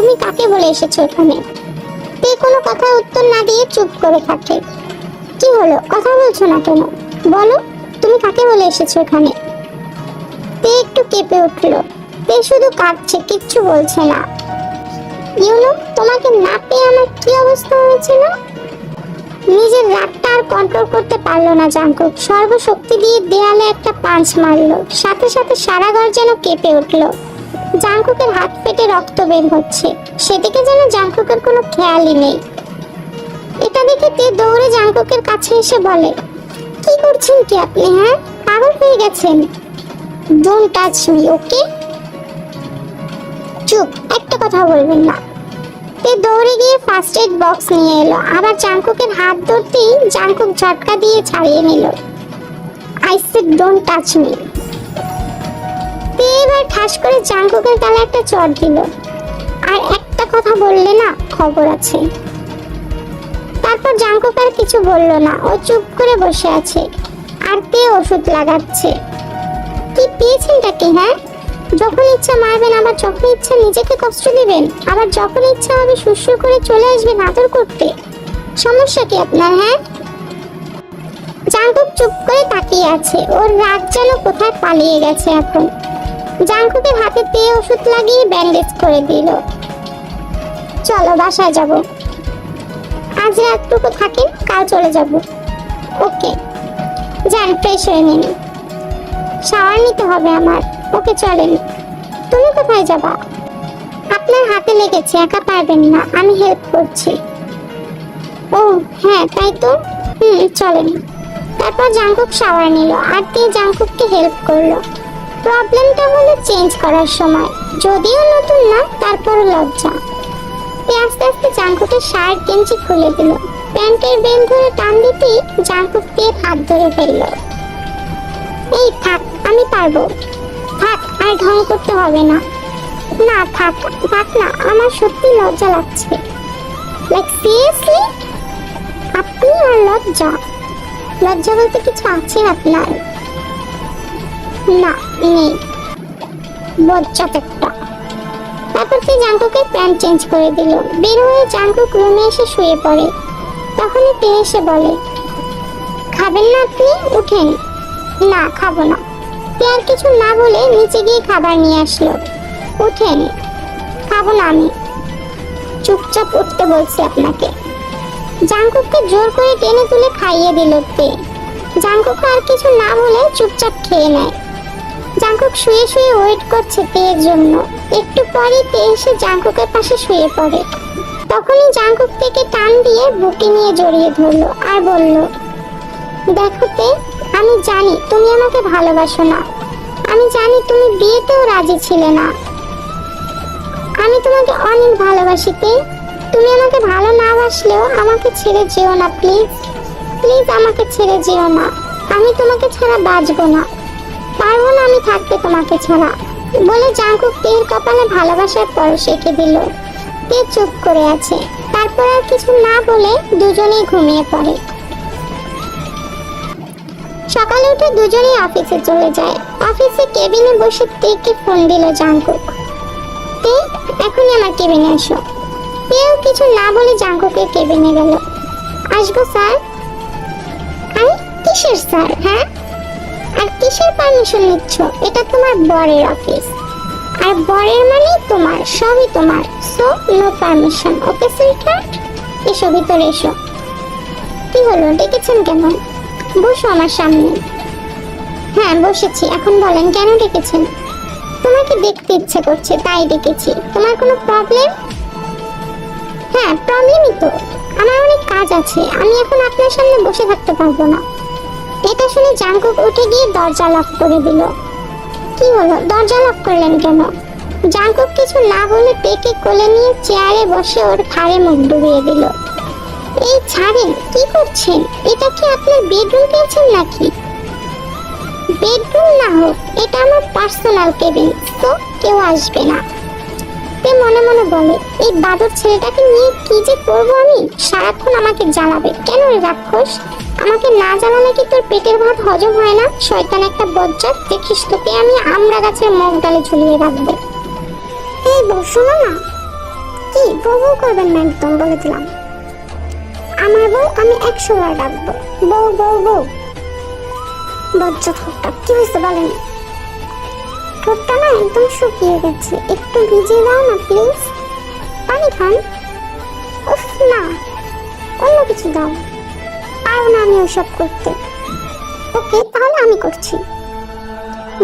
তুমি কাকে বলে এসেছো এখানে? তে কোনো কথা উত্তর না দিয়ে চুপ করে থাকে। কি হলো, কথা বলছো না কেন? বলো, তুমি কাকে বলে এসেছো এখানে? তে একটু কেঁপে উঠলো। তে শুধু কাঁদছে, কিচ্ছু বলছে না। ইউনো, তোমাকে না পেয়ে আমার কি অবস্থা হয়েছিল। নিজের রাগটা আর কন্ট্রোল করতে পারলো না জাংকুক। সর্বশক্তি দিয়ে দেয়ালে একটা পাঞ্চ মারলো। সাথে সাথে সারা ঘর যেন কেঁপে উঠলো। জাংকুকের হাত পেটে রক্ত বের হচ্ছে। সেদিকে যেন জাংকুকের কোনো খেয়ালই নেই। এটা দেখে তে দৌড়ে জাংকুকের কাছে এসে বলে, কি করছেন কি আপনি? হ্যাঁ, পাগল হয়ে গেছেন? ডোন্ট টাচ মি, ওকে? চুপ, একটা কথা বলবেন না। তে দৌড়ে গিয়ে ফার্স্ট এড বক্স নিয়ে এলো। আবার জাংকুকের হাত ধরতেই জাংকুক ঝটকা দিয়ে ছাড়িয়ে নিল। I said don't touch me. তে এবার ঠাস করে জাংকুকের গালে একটা চড় দিল। আর একটা কথা বললে না, খবর আছে। তারপর জাংকুক আর কিছু বলল না। ও চুপ করে বসে আছে। আর তে ওষুধ লাগাচ্ছে। কি পেয়েছেনটা কি? হ্যাঁ, যখন ইচ্ছা মারবেন, আবার যখন ইচ্ছা নিজেকে কষ্ট দিবেন, আবার যখন ইচ্ছা হবে সুরসুর করে চলে আসবেন আদর করতে। সমস্যা কি আপনার? হ্যাঁ। জাংকুক চুপ করে তাকিয়ে আছে। ওর রাগ যেন কোথায় পালিয়ে গেছে এখন। জাংকুকের হাতে তে ওষুধ লাগিয়ে ব্যান্ডেজ করে দিল। চলো বাসায় যাব। আজ রাতটুকু থাকেন, কাল চলে যাব। ওকে, যান, ফ্রেশ হয়ে নিন। শাওয়ার নিতে হবে আমার। ওকে, চলেন। তুমি কোথায় যাবা? আপনার হাতে লেগেছে, একা পারবেন না, আমি হেল্প করছি। ও হ্যাঁ, তাই তো। চলেন। তারপর জাংকুক শাওয়ার নিল আর তে জাংকুককে হেল্প করলো। প্রবলেমটা হলো চেঞ্জ করার সময়। যদিও নতুন না, তারপরও লজ্জা। তে আস্তে আস্তে জাংকুকের শার্ট গেঞ্জি খুলে দিল। প্যান্টের বেল ধরে টান দিতেই জাংকুক তে হাত ধরে ফেললো। এই থাক, আমি পারবো। থাক, আর ঢং করতে হবে না। না থাক, থাক না, আমার সত্যি লজ্জা লাগছে। Like seriously? আপনি আর লজ্জা? লজ্জা বলতে কিছু আছে আপনার? না, নেই। বজ্জাত একটা। তারপর সে জাংকুকের প্যান্ট চেঞ্জ করে দিল। বের হয়ে জাংকুক রুমে এসে শুয়ে পড়ে। তখনই তে এসে বলে, খাবেন না আপনি? উঠেন। না, খাবো না। তে আর কিছু না বলে নিচে গিয়ে খাবার নিয়ে আসলো। উঠেন। খাবো না আমি। চুপচাপ উঠতে বলছি আপনাকে। জাংকুককে জোর করে টেনে তুলে খাইয়ে দিল তে। জাংকুক আর কিছু না বলে চুপচাপ খেয়ে নেয়। জাংকুক শুয়ে শুয়ে ওয়েট করছে তের জন্য। একটু পরে তে এসে জাংকুকের পাশে শুয়ে পড়ে। তখনই জাংকুক থেকে টান দিয়ে বুকে নিয়ে জড়িয়ে ধরলো আর বলল, দেখো তে, আমি জানি তুমি আমাকে ভালোবাসো না। আমি জানি তুমি বিয়েতেও রাজি ছিলে না। আমি তোমাকে অনেক ভালোবাসি তে। তুমি আমাকে ভালো না বাসলেও আমাকে ছেড়ে যেও না প্লিজ। প্লিজ আমাকে ছেড়ে যেও না। আমি তোমাকে ছাড়া বাঁচবো না, পারবো না আমি থাকতে তোমাকে ছাড়া। বলে জাংকুক তের কপালে ভালোবাসার পরশ এঁকে দিল। তে চুপ করে আছে। তারপর আর কিছু না বলে দুজনেই ঘুমিয়ে পড়ে। সকালে উঠে দুজনেই অফিসে চলে যায়। অফিসে কেবিনে বসে তেকে ফোন দিল জাংকুক। তে, এখনই আমার কেবিনে এসো। তেও কিছু না বলে জাংকুকের কেবিনে গেল। আসবো স্যার? আরে কিসের স্যার? হ্যাঁ, আর কিসের পারমিশন নিচ্ছ? এটা তোমার বরের অফিস, আর বরের মানে তোমার, সবই তোমার। So no permission. Okay sweetheart, এসো ভিতরে এসো। কি হলো, ডেকেছেন কেন? বসো আমার সামনে। হ্যাঁ বসেছি। এখন বলেন কেন ডেকেছেন? তোমাকে দেখতে ইচ্ছে করছে তাই ডেকেছি। তোমার কোনো প্রবলেম? হ্যাঁ প্রবলেমই তো। আমার অনেক কাজ আছে, আমি এখন আপনার সামনে বসে থাকতে পারবো না। এটা শুনে জাংকুক উঠে গিয়ে দরজা লক করে দিল। কি হলো, দরজা লক করলেন কেন? জাংকুক কিছু না বলে তেকে কোলে নিয়ে চেয়ারে বসে ওর ঘাড়ে মুখ ডুবিয়ে দিল। এই ছাড়েন, কি করছেন? এটা কি আপনার বেডরুম পেয়েছেন নাকি? বেডরুম না হোক, এটা আমার পার্সোনাল কেবিন, তো কেউ আসবে না। তে মনে মনে বলে, এই বাদর ছেলেটাকে নিয়ে কি যে করবো আমি। সারাক্ষণ আমাকে জ্বালাবে। কেন রে রাক্ষস? আমাকে না জ্বালালে কি তোর পেটের ভাত হজম হয় না? শয়তান একটা বজ্জাত। দেখিস তোকে আমি আমড়া গাছের মগ ডালে ঝুলিয়ে রাখবো। এই বসো না। বউ করবেন না, একদম বলে দিলাম। আমার বউ আমি 100 বার ডাকবো, বউ বউ বউ। বজ্জাত ঠোঁটটা কি হয়েছে বলেন? ঠোঁটটা না একদম শুকিয়ে গেছে, একটু ভিজিয়ে দাও না প্লিজ। পানি খান। উফ না, অন্য কিছু দাও। পারো না আমি ওসব করতে। ওকে তাহলে আমি করছি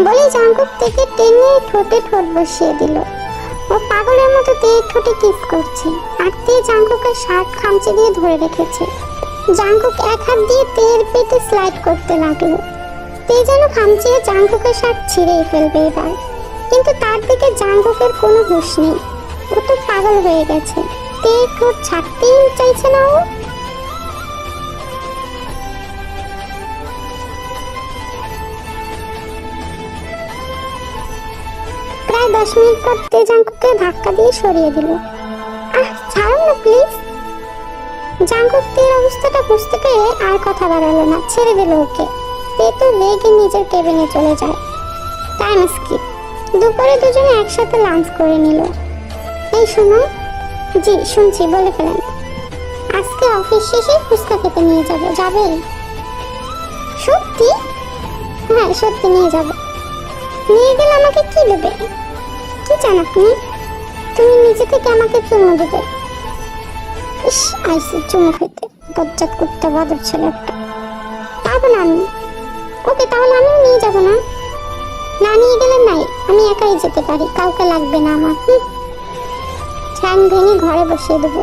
বলে জাঙ্কুক থেকে টেনে ঠোঁটে ঠোঁট বসিয়ে দিল। ও পাগলের মতো তেয়ের ঠোঁটে কিস করছে, আর তে জাঙ্কুকের শার্ট খামচে দিয়ে ধরে রেখেছে। জাঙ্কুক এক হাত দিয়ে তেয়ের পেটে স্লাইড করতে লাগলো। তে যেন খামচিয়ে জাঙ্কুকের শার্ট ছিঁড়েই ফেলবে এবার, কিন্তু তার দিকে জাঙ্কুকের কোনো হুঁশ নেই। ও তো পাগল হয়ে গেছে, তেয়ের ঠোঁট ছাড়তেই চাইছে না ও। প্রায় 10 মিনিট পর তে জাঙ্কুককে ধাক্কা দিয়ে সরিয়ে দিল। ছাড়ুন না প্লিজ। জাঙ্কুক তের অবস্থাটা বুঝতে পেরে আর কথা বাড়ালো না, ছেড়ে দিল ওকে। তে তো রেগে নিজের কেবিনে চলে যায়। Time skip. দুপুরে দুজনে একসাথে লাঞ্চ করে নিল। এই শোনো। জি শুনছি, বলে ফেলেন। আজকে অফিস শেষে ফুচকা খেতে নিয়ে যাবো, যাবে? সত্যি? হ্যাঁ সত্যি নিয়ে যাবো। নিয়ে গেলে আমাকে কি দেবে? কি চান আপনি? তুমি নিজে থেকে আমাকে চুমু দেবে। ইস আইসি চুমু খেতে, বজ্জাত করতে বাদর ছেলে একটা। পাবো না আমি। ওকে তাহলে আমিও নিয়ে যাবো না? না নিয়ে গেলে নাই, আমি একাই যেতে পারি, কাউকে লাগবে না আমার। ঠ্যাং ভেঙে ঘরে বসিয়ে দেবো।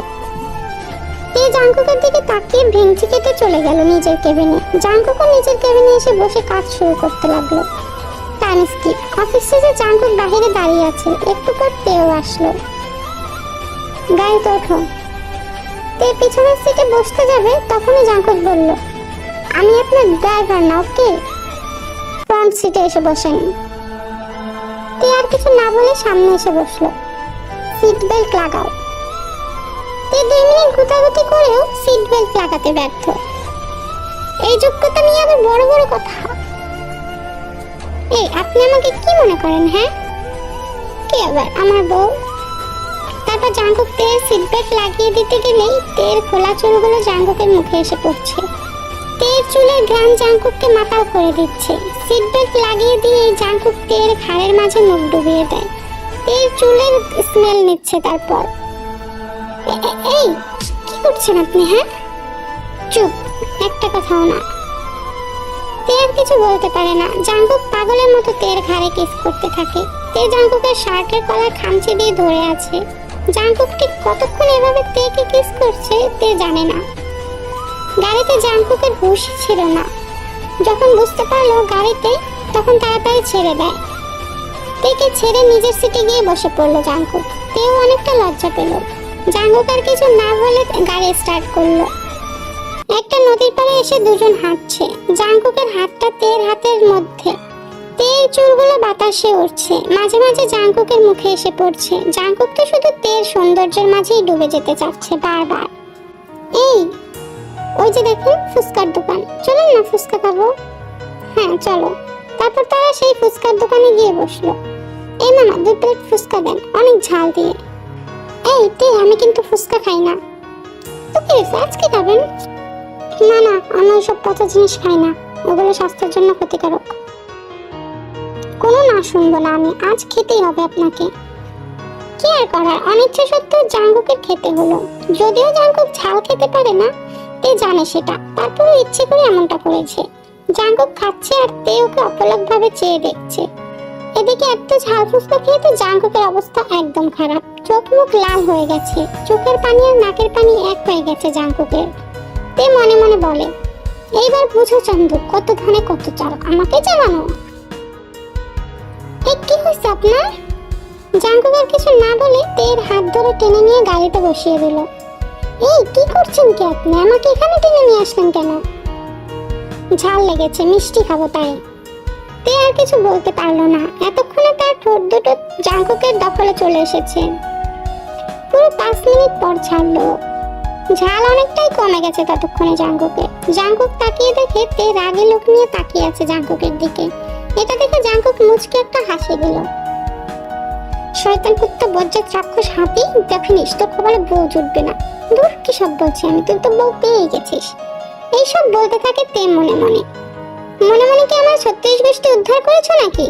তে জাঙ্কুকের দিকে তাকিয়ে ভেঙচি কেটে চলে গেল নিজের কেবিনে। জাঙ্কুকও নিজের কেবিনে এসে বসে কাজ শুরু করতে লাগলো। Time skip. অফিস শেষে জাঙ্কুক বাহিরে দাঁড়িয়ে আছে, একটু পর তেও আসলো। গাড়িতে ওঠো। তে পিছনের সিটে বসতে যাবে, তখনই জাঙ্কুক বলল, আমি আপনার ড্রাইভার না, ওকে? ফ্রন্ট সিটে এসে বসেন। তে আর কিছু না বলে সামনে এসে বসলো। সিট বেল্ট লাগাও। তে 2 মিনিট গুতাগুতি করেও সিট বেল্ট লাগাতে ব্যর্থ। এই যোগ্যতা নিয়ে আবার বড় বড় কথা। এই আপনি আমাকে কি মনে করেন? হ্যাঁ, কে আবার? আমার বউ। তারপর জাঙ্কুক তের সিট বেল্ট লাগিয়ে দিতে গেলেই তের খোলা চুলগুলো জাঙ্কুকের মুখে এসে পড়ছে। তের চুলের ঘ্রাণ জাঙ্কুককে মাতাল করে দিচ্ছে। সিট বেল্ট লাগিয়ে দিয়ে জাঙ্কুক তের ঘাড়ের মাঝে মুখ ডুবিয়ে দেয়। তের চুলের স্মেল নিচ্ছে। তারপর এই কি করছেন আপনি? হ্যাঁ চুপ, একটা কথাও না। তে আর কিছু বলতে পারে না। জাঙ্কুক পাগলের মতো তের ঘাড়ে কিস করতে থাকে। তে জাঙ্কুকের শার্টের কলার খামচে দিয়ে ধরে আছে। জাঙ্কুক ঠিক কতক্ষণ এভাবে তেকে কিস করছে তে জানে না। গাড়িতে জাঙ্কুকের হুঁশ ছিল না। যখন বুঝতে পারলো গাড়িতে, তখন তাড়াতাড়ি ছেড়ে দেয়। তেকে ছেড়ে নিজের সিটে গিয়ে বসে পড়লো জাঙ্কুক। তেও অনেকটা লজ্জা পেল। জাঙ্কুক আর কিছু না বলে গাড়ি স্টার্ট করলো। একটা নদীর পাড়ে এসে দুজন হাঁটছে। জাঙ্কুকের হাতটা তের হাতের মধ্যে। তের চুলগুলো বাতাসে উড়ছে, মাঝে মাঝে জাঙ্কুকের মুখে এসে পড়ছে। জাঙ্কুক তো শুধু তের সৌন্দর্যের মাঝেই ডুবে যেতে চাচ্ছে বারবার। এই ওই যে দেখেন ফুচকার দোকান, চলুন না ফুচকা খাবো। হ্যাঁ চলো। তারপর তারা সেই ফুচকার দোকানে গিয়ে বসলো। এই মামা 2 প্লেট ফুচকা দেন, অনেক ঝাল দিয়ে। এই তে আমি কিন্তু ফুচকা খাই না। তো কি হয়েছে, আজকে খাবেন? না না, আমি ওইসব পচা জিনিস খাই না, ওগুলো স্বাস্থ্যের জন্য ক্ষতিকারক। কোনো না শুনবো না আমি, আজ খেতেই হবে আপনাকে। কি আর করার, অনিচ্ছা সত্ত্বেও জাঙ্কুকের খেতে হলো। যদিও জাঙ্কুক ঝাল খেতে পারে না, তে জানে সেটা, তারপরে ইচ্ছে করে এমনটা করেছে। জাঙ্কুক খাচ্ছে আর তে ওকে অপলক ভাবে চেয়ে দেখছে। এদিকে এত ঝাল ফুচকা খেয়ে তো জাঙ্কুকের অবস্থা একদম খারাপ। চোখ মুখ লাল হয়ে গেছে, চোখের পানি আর নাকের পানি এক হয়ে গেছে জাঙ্কুকের। তে মনে মনে বলে, এইবার বুঝো চন্দু, কত ধানে কত চাল, আমাকে জ্বালানো। কি হয়েছে আপনার? জাঙ্কুক আর কিছু না বলে তের হাত ধরে টেনে নিয়ে গাড়িতে বসিয়ে দিল। এই কি করছেন কি আপনি? আমাকে এখানে টেনে নিয়ে আসলেন কেন? ঝাল লেগেছে, মিষ্টি খাবো তাই। তে আর কিছু বলতে পারলো না। এতক্ষণে তার ঠোঁট দুটো জাঙ্কুকের দখলে চলে এসেছে। পুরো 5 মিনিট পর ছাড়লো। ঝাল অনেকটাই কমে গেছে ততক্ষণে জাঙ্কুকের। জাঙ্কুক তাকিয়ে দেখে তে রাগে লোক নিয়ে তাকিয়ে আছে জাঙ্কুকের দিকে। এটা দেখে জাঙ্কুক মুচকে একটা হাসি দিল। শয়তান কুত্তা বজ্জাত রাক্ষস হাতি, দেখিস তোর কপালে বউ জুটবে না। দূর কি সব বলছি আমি, তুই তো বউ পেয়ে গেছিস। এইসব বলতে থাকে তে মনে মনে। মনে মনে কি আমার 36 গোষ্ঠী উদ্ধার করেছো নাকি?